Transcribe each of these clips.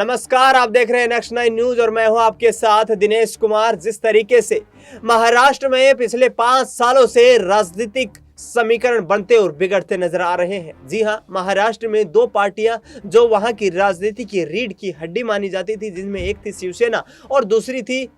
नमस्कार, आप देख रहे हैं नेक्स्ट 9 न्यूज और मैं हूं आपके साथ दिनेश कुमार। जिस तरीके से महाराष्ट्र में पिछले 5 सालों से राजनीतिक समीकरण बनते और बिगड़ते नजर आ रहे हैं। जी हां, महाराष्ट्र में दो पार्टियां जो वहां की राजनीति की रीढ़ की हड्डी मानी जाती थी, जिनमें एक थी शिवसेना और दूसरी थी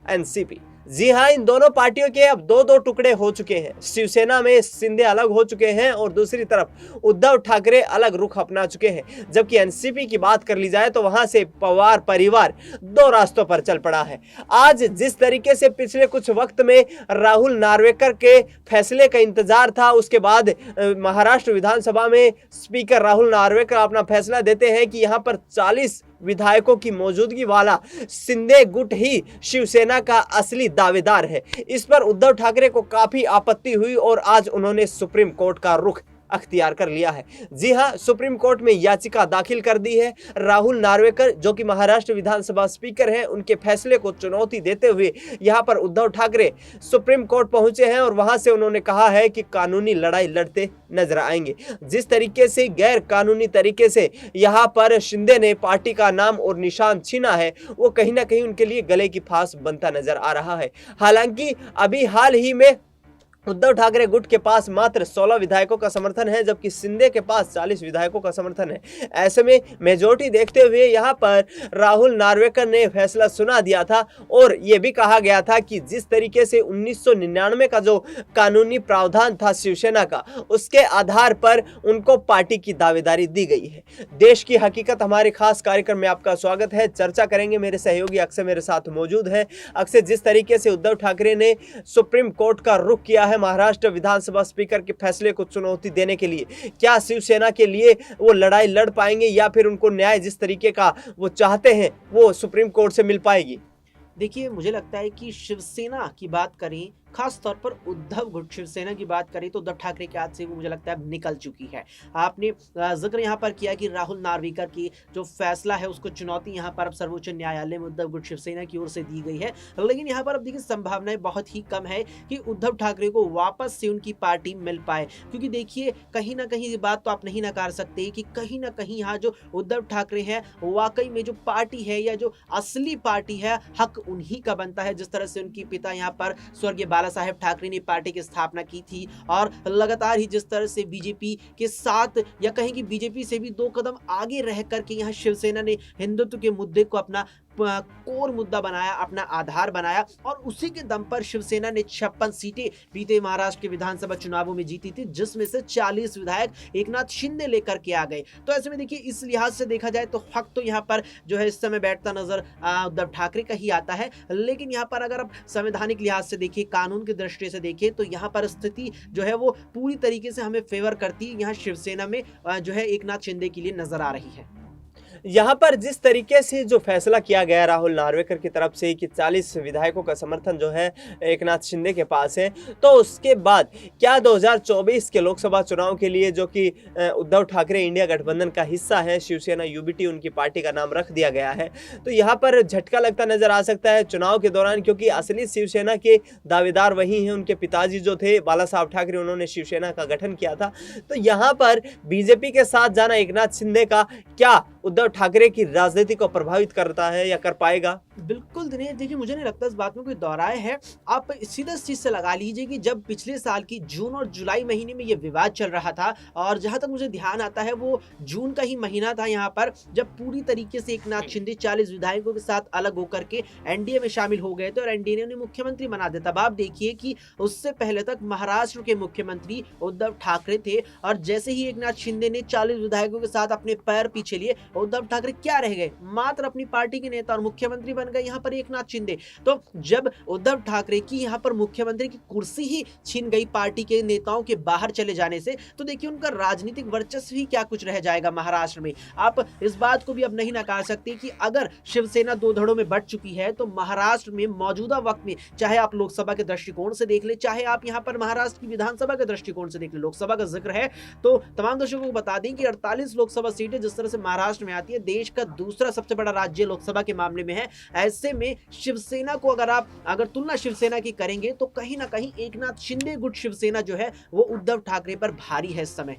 एनसीपी। जी हां, इन दोनों पार्टियों के अब दो दो टुकड़े हो चुके हैं। शिवसेना में शिंदे अलग हो चुके हैं और दूसरी तरफ उद्धव ठाकरे अलग रुख अपना चुके हैं। जबकि एनसीपी की बात कर ली जाए तो वहां से पवार परिवार दो रास्तों पर चल पड़ा है। आज जिस तरीके से पिछले कुछ वक्त में राहुल नार्वेकर के फैसले का इंतजार था, उसके बाद महाराष्ट्र विधानसभा में स्पीकर राहुल नार्वेकर अपना फैसला देते हैं कि यहां पर 40 विधायकों की मौजूदगी वाला शिंदे गुट ही शिवसेना का असली दावेदार है। इस पर उद्धव ठाकरे को काफी आपत्ति हुई और आज उन्होंने सुप्रीम कोर्ट का रुख अख्तियार कर लिया है। जी हां, सुप्रीम कोर्ट में याचिका दाखिल कर दी है। राहुल नार्वेकर जो कि महाराष्ट्र विधानसभा स्पीकर हैं, उनके फैसले को चुनौती देते हुए यहां पर उद्धव ठाकरे सुप्रीम कोर्ट पहुंचे हैं और वहां से उन्होंने कहा है कि कानूनी लड़ाई लड़ते नजर आएंगे। जिस तरीके से गैर कानूनी तरीके से यहां पर शिंदे ने पार्टी का नाम और निशान छीना है, वो कहीं ना कहीं उनके लिए गले की फांस बनता नजर आ रहा है। हालांकि अभी हाल ही में उद्धव ठाकरे गुट के पास मात्र 16 विधायकों का समर्थन है, जबकि शिंदे के पास 40 विधायकों का समर्थन है। ऐसे में मेजोरिटी देखते हुए यहां पर राहुल नार्वेकर ने फैसला सुना दिया था और यह भी कहा गया था कि जिस तरीके से 1999 का जो कानूनी प्रावधान था शिवसेना का, उसके आधार पर उनको पार्टी की दावेदारी दी गई है। देश की हकीकत हमारे खास कार्यक्रम में आपका स्वागत है। चर्चा करेंगे, मेरे सहयोगी अक्षय मेरे साथ मौजूद है। अक्षय, जिस तरीके से उद्धव ठाकरे ने सुप्रीम कोर्ट का रुख किया है महाराष्ट्र विधानसभा स्पीकर के फैसले को चुनौती देने के लिए, क्या शिवसेना के लिए वो लड़ाई लड़ पाएंगे या फिर उनको न्याय जिस तरीके का वो चाहते हैं वो सुप्रीम कोर्ट से मिल पाएगी? देखिए, मुझे लगता है कि शिवसेना की बात करें, खास तौर पर उद्धव गुट शिवसेना की बात करें तो उद्धव ठाकरे के हाथ से वो मुझे लगता है अब निकल चुकी है। आपने जिक्र यहाँ पर किया कि राहुल नार्वेकर की जो फैसला है उसको चुनौती यहाँ पर अब सर्वोच्च न्यायालय में उद्धव गुट शिवसेना की ओर से दी गई है। लेकिन यहाँ पर अब देखिए, संभावनाएं बहुत ही कम है कि उद्धव ठाकरे को वापस से उनकी पार्टी मिल पाए, क्योंकि देखिए कहीं ना कहीं ये बात तो आप नहीं नकार सकते कि कहीं ना कहीं यहाँ जो उद्धव ठाकरे है वाकई में जो पार्टी है या जो असली पार्टी है, हक उन्हीं का बनता है। जिस तरह से उनके पिता यहाँ पर स्वर्गीय बाला साहेब ठाकरे ने पार्टी की स्थापना की थी और लगातार ही जिस तरह से बीजेपी के साथ या कहें कि बीजेपी से भी 2 कदम आगे रह करके यहाँ शिवसेना ने हिंदुत्व के मुद्दे को अपना कोर मुद्दा बनाया, अपना आधार बनाया और उसी के दम पर शिवसेना ने 56 सीटें बीते महाराष्ट्र के विधानसभा चुनावों में जीती थी, जिसमें से 40 विधायक एकनाथ शिंदे लेकर के आ गए। तो ऐसे में देखिए, इस लिहाज से देखा जाए तो हक तो यहाँ पर जो है इस समय बैठता नजर उद्धव ठाकरे का ही आता है। लेकिन यहाँ पर अगर आप संवैधानिक लिहाज से देखिए, कानून की दृष्टि से देखिए, तो यहाँ पर स्थिति जो है वो पूरी तरीके से हमें फेवर करती है। यहाँ शिवसेना में जो है एकनाथ शिंदे के लिए नजर आ रही है। यहाँ पर जिस तरीके से जो फैसला किया गया राहुल नार्वेकर की तरफ से कि 40 विधायकों का समर्थन जो है एकनाथ शिंदे के पास है, तो उसके बाद क्या 2024 के लोकसभा चुनाव के लिए, जो कि उद्धव ठाकरे इंडिया गठबंधन का हिस्सा है, शिवसेना यूबीटी उनकी पार्टी का नाम रख दिया गया है, तो यहाँ पर झटका लगता नजर आ सकता है चुनाव के दौरान, क्योंकि असली शिवसेना के दावेदार वही हैं। उनके पिताजी जो थे बाला साहब ठाकरे, उन्होंने शिवसेना का गठन किया था। तो यहाँ पर बीजेपी के साथ जाना एकनाथ शिंदे का क्या उद्धव ठाकरे की राजनीति को प्रभावित करता है या कर पाएगा? बिल्कुल दिनेश, देखिए मुझे नहीं लगता इस बात में कोई दोहराए है। आप सीधा इस चीज से लगा लीजिए कि जब पिछले साल की जून और जुलाई महीने में ये विवाद चल रहा था, और जहां तक मुझे ध्यान आता है वो जून का ही महीना था यहाँ पर, जब पूरी तरीके से एकनाथ शिंदे 40 विधायकों के साथ अलग होकर के एनडीए में शामिल हो गए थे और एनडीए ने उन्हें मुख्यमंत्री बना दिया। तब आप देखिए कि उससे पहले तक महाराष्ट्र के मुख्यमंत्री उद्धव ठाकरे थे, और जैसे ही एकनाथ शिंदे ने 40 विधायकों के साथ अपने पैर पीछे लिए, उद्धव ठाकरे क्या रह गए? मात्र अपनी पार्टी के नेता, और मुख्यमंत्री बन गए यहाँ पर एकनाथ शिंदे। तो जब उद्धव ठाकरे की यहाँ पर मुख्यमंत्री की कुर्सी ही छीन गई पार्टी के नेताओं के बाहर चले जाने से, तो देखिए उनका राजनीतिक वर्चस्व ही क्या कुछ रह जाएगा महाराष्ट्र में। आप इस बात को भी अब नहीं नकार सकते कि अगर शिवसेना 2 धड़ों में बंट चुकी है, तो महाराष्ट्र में मौजूदा वक्त में, चाहे आप लोकसभा के दृष्टिकोण से देख ले, चाहे आप यहाँ पर महाराष्ट्र की विधानसभा के दृष्टिकोण से देख ले, लोकसभा का जिक्र है तो तमाम दर्शकों को बता दें कि 48 लोकसभा सीटें जिस तरह से महाराष्ट्र में आती है, देश का दूसरा सबसे बड़ा राज्य लोकसभा के मामले में है। ऐसे में शिवसेना को अगर तुलना शिवसेना की करेंगे तो कहीं ना कहीं एकनाथ शिंदे गुट शिवसेना जो है वो उद्धव ठाकरे पर भारी है इस समय।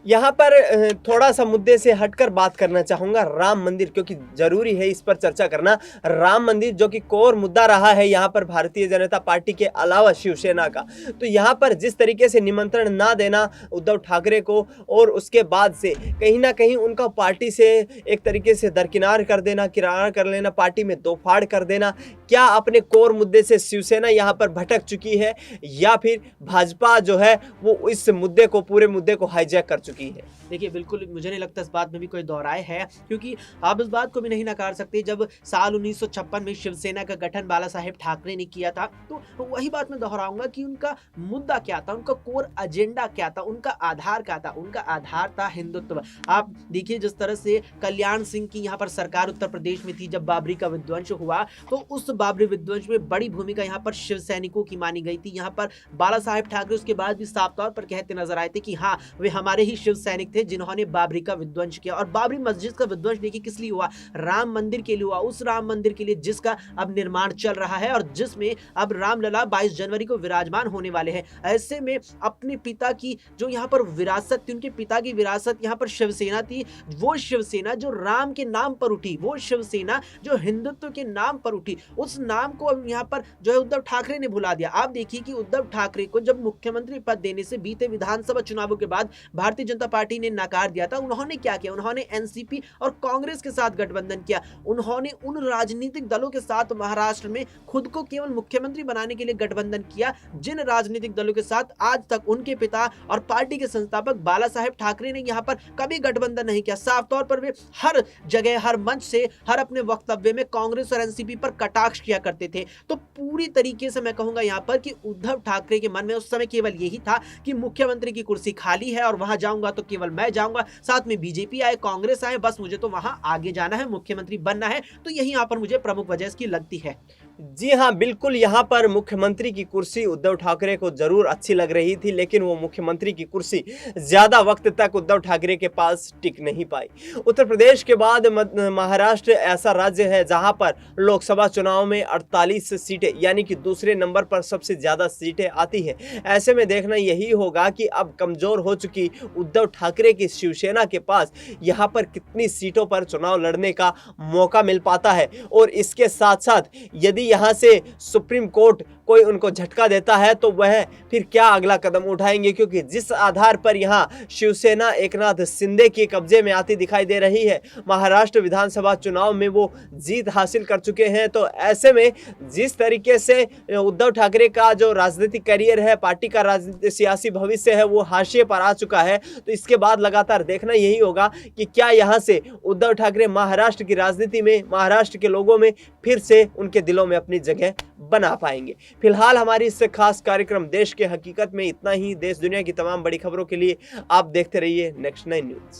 यहाँ पर थोड़ा सा मुद्दे से हटकर बात करना चाहूंगा राम मंदिर, क्योंकि जरूरी है इस पर चर्चा करना। राम मंदिर जो कि कोर मुद्दा रहा है यहाँ पर भारतीय जनता पार्टी के अलावा शिवसेना का, तो यहाँ पर जिस तरीके से निमंत्रण ना देना उद्धव ठाकरे को और उसके बाद से कहीं ना कहीं उनका पार्टी से एक तरीके से दरकिनार कर देना, किनारा कर लेना, पार्टी में दो फाड़ कर देना, क्या अपने कोर मुद्दे से शिवसेना यहाँ पर भटक चुकी है या फिर भाजपा जो है वो इस मुद्दे को, पूरे मुद्दे को हाईजैक कर चुकी है? देखिए बिल्कुल मुझे नहीं लगता इस बात में भी कोई दोहराए है, क्योंकि आप इस बात को भी नहीं नकार सकते जब साल 1956 में शिवसेना का गठन बाला साहेब ठाकरे ने किया था, तो वही बात मैं दोहराऊंगा कि उनका मुद्दा क्या था, उनका कोर एजेंडा क्या था, उनका आधार क्या था। उनका आधार था हिंदुत्व। आप देखिए जिस तरह से कल्याण सिंह की यहाँ पर सरकार उत्तर प्रदेश में थी जब बाबरी का विध्वंस हुआ, तो उस बाबरी विध्वंस में बड़ी भूमिका यहाँ पर शिव सैनिकों की मानी गई थी। यहाँ पर बाला साहेब ठाकरे उसके बाद भी साफ तौर पर कहते नजर आए थे कि हाँ वे हमारे ही शिव सैनिक थे जिन्होंने बाबरी का विध्वंस किया। और बाबरी मस्जिद का विध्वंस देखिए किस लिए हुआ, राम मंदिर के लिए हुआ, उस राम मंदिर के लिए जिसका अब निर्माण चल रहा है और जिसमें अब रामलला 22 जनवरी को विराजमान होने वाले हैं। ऐसे में अपने पिता की जो यहाँ पर विरासत थी, उनके पिता की विरासत यहाँ पर शिवसेना थी, वो शिवसेना जो राम के नाम पर उठी, वो शिवसेना जो हिंदुत्व के नाम पर उठी, उस नाम को अब यहाँ पर जो है उद्धव ठाकरे ने भुला दिया। आप देखिए कि उद्धव ठाकरे को जब मुख्यमंत्री पद देने से बीते विधानसभा चुनावों के बाद भारतीय जनता पार्टी ने नकार दिया था, उन्होंने क्या किया, उन्होंने एनसीपी और कांग्रेस के साथ गठबंधन किया। उन्होंने उन राजनीतिक दलों के साथ महाराष्ट्र में खुद को केवल मुख्यमंत्री बनाने के लिए गठबंधन किया जिन राजनीतिक दलों के साथ आज तक उनके पिता और पार्टी के संस्थापक बाला साहेब ठाकरे ने यहाँ पर कभी गठबंधन नहीं किया। साफ तौर पर वे हर जगह, हर मंच से, हर अपने वक्तव्य में कांग्रेस और एनसीपी पर कटाक्ष किया करते थे। तो पूरी तरीके से मैं कहूंगा यहाँ पर कि उद्धव ठाकरे के मन में उस समय केवल यही था कि मुख्यमंत्री की कुर्सी खाली है और वहां जाऊंगा तो केवल मैं जाऊंगा, साथ में बीजेपी आए, कांग्रेस आए, बस मुझे तो वहां आगे जाना है, मुख्यमंत्री बनना है। तो यही यहाँ पर मुझे प्रमुख वजह इसकी लगती है। जी हाँ, बिल्कुल। यहाँ पर मुख्यमंत्री की कुर्सी उद्धव ठाकरे को जरूर अच्छी लग रही थी, लेकिन वो मुख्यमंत्री की कुर्सी ज्यादा वक्त तक उद्धव ठाकरे के पास टिक नहीं पाई। उत्तर प्रदेश के बाद महाराष्ट्र ऐसा राज्य है जहां पर लोकसभा चुनाव में 48 सीटें, यानी कि दूसरे नंबर पर सबसे ज्यादा सीटें आती हैं। ऐसे में देखना यही होगा कि अब कमजोर हो चुकी उद्धव ठाकरे की शिवसेना के पास यहाँ पर कितनी सीटों पर चुनाव लड़ने का मौका मिल पाता है। और इसके साथ साथ यदि यहाँ से सुप्रीम कोर्ट कोई उनको झटका देता है तो वह फिर क्या अगला कदम उठाएंगे, क्योंकि जिस आधार पर यहाँ शिवसेना एकनाथ शिंदे के कब्जे में आती दिखाई दे रही है, महाराष्ट्र विधानसभा चुनाव में वो जीत हासिल कर चुके हैं। तो ऐसे में जिस तरीके से उद्धव ठाकरे का जो राजनीतिक करियर है, पार्टी का सियासी भविष्य है, वो हाशिए पर आ चुका है। तो इसके बाद लगातार देखना यही होगा कि क्या यहाँ से उद्धव ठाकरे महाराष्ट्र की राजनीति में, महाराष्ट्र के लोगों में फिर से उनके दिलों में अपनी जगह बना पाएंगे। फिलहाल हमारी इस खास कार्यक्रम देश के हकीकत में इतना ही। देश दुनिया की तमाम बड़ी खबरों के लिए आप देखते रहिए नेक्स्ट 9 न्यूज़।